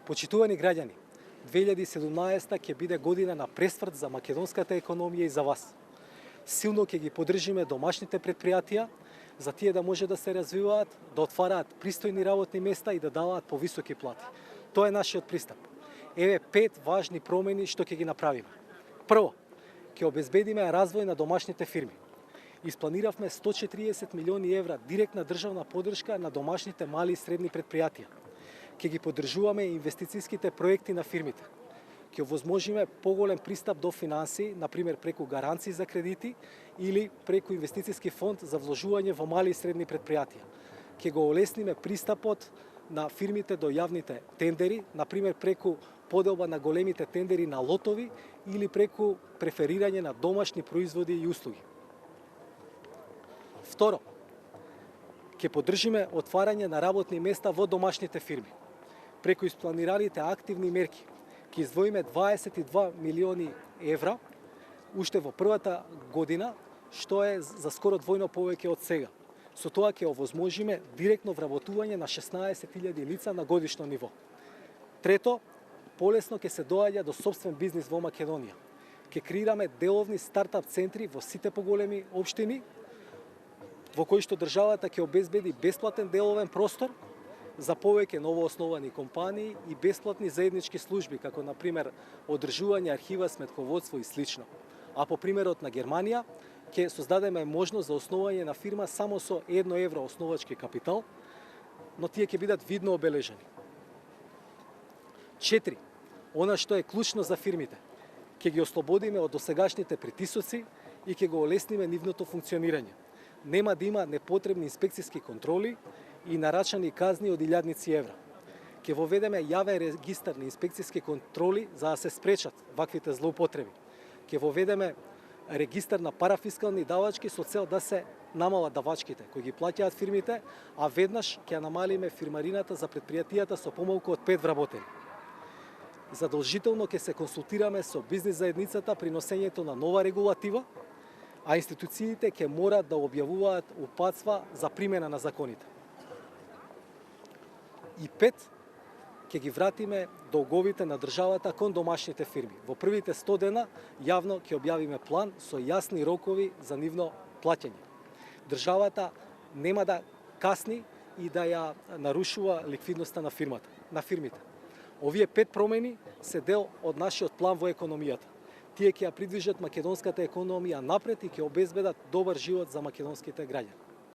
Почитувани граѓани, 2017 ќе биде година на пресврт за македонската економија и за вас. Силно ќе ги поддржиме домашните претпријатија, за тие да може да се развиваат, да отвараат пристојни работни места и да даваат повисоки плати. Тоа е нашиот пристап. Еве 5 важни промени што ќе ги направиме. Прво, ќе обезбедиме развој на домашните фирми. Испланиравме 140 милиони евра директна државна поддршка на домашните мали и средни претпријатија. Ќе ги поддржуваме инвестицијските проекти на фирмите. Ќе овозможиме поголем пристап до финансии, например преку гаранции за кредити или преку инвестицијски фонд за вложување во мали и средни претпријатија. Ќе го олесниме пристапот на фирмите до јавните тендери, например преку поделба на големите тендери на лотови или преку преферирање на домашни производи и услуги. Второ, ќе поддржиме отварање на работни места во домашните фирми. Преку испланираните активни мерки ќе издвоиме 22 милиони евра уште во првата година, што е за скоро двојно повеќе од сега. Со тоа ќе овозможиме директно вработување на 16.000 лица на годишно ниво. Трето, полесно ќе се доаѓа до сопствен бизнис во Македонија. Ќе креираме деловни стартап центри во сите поголеми општини, во кои што државата ќе обезбеди бесплатен деловен простор за повеќе новоосновани компании и бесплатни заеднички служби, како например одржување архива, сметководство и слично. А по примерот на Германија, ќе создадеме можност за основање на фирма само со 1 евро основачки капитал, но тие ќе бидат видно обележени. 4. Она што е клучно за фирмите. Ќе ги ослободиме од досегашните притисоци и ќе го олесниме нивното функционирање. Нема да има непотребни инспекцијски контроли и нарачани казни од илјадници евра. Ќе воведеме јавен регистар на инспекцијски контроли за да се спречат ваквите злоупотреби. Ќе воведеме регистар на парафискални давачки со цел да се намалат давачките кои ги плаќаат фирмите, а веднаш ќе намалиме фирмарината за претпријатијата со помалку од 5 вработени. Задолжително ќе се консултираме со бизнис заедницата при носењето на нова регулатива, а институциите ќе морат да објавуваат упатства за примена на законите. И 5. Ќе ги вратиме долговите на државата кон домашните фирми. Во првите 100 дена јавно ќе објавиме план со јасни рокови за нивно плаќање. Државата нема да касни и да ја нарушува ликвидноста на фирмите. Овие 5 промени се дел од нашиот план во економијата. Тие ќе ја придвижат македонската економија напред и ќе обезбедат добар живот за македонските граѓани.